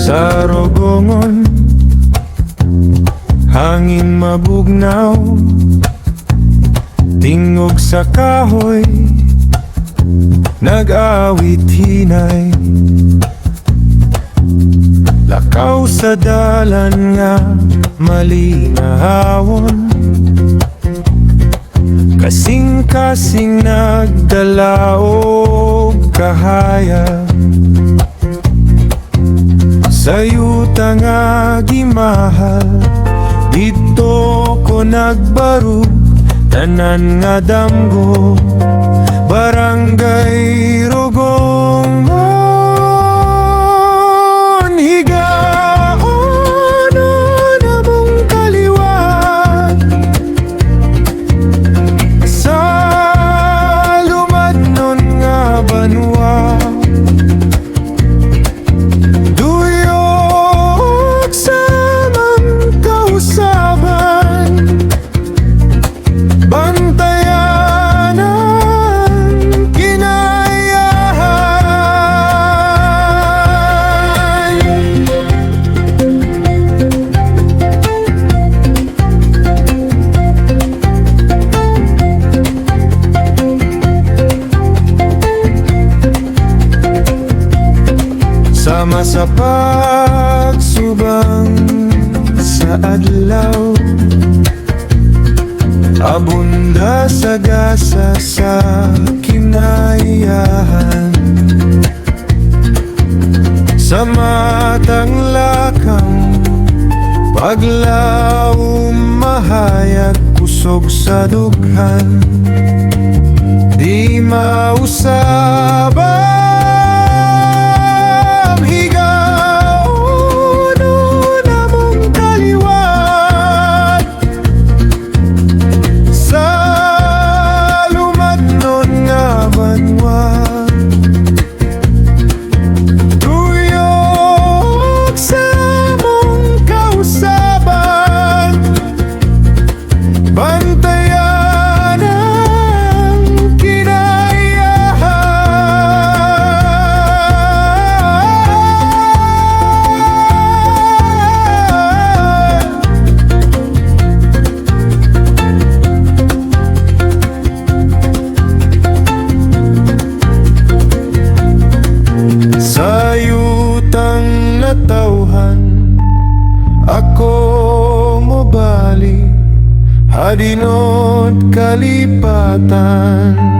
Sa rogongon, hangin mabugnaw, tingog sa kahoy, nag-awit hinay. Lakaw sa dalan nga malinahawon, kasing-kasing nagdala og kahaya. Sa yuta nga gimahal, dito ko nagbaro, tanan nga damgo, Barangay Rogongon. Higaon na mong kaliwat, sa lumadnon nga banwa, sama sa pagsubang sa adlaw, abunda sa gasa sa kinayahan. Sa matang lakang paglaw, mahayag kusog sa dughan, di mausaban. Tauhan ako mobali, hadinot kalipatan.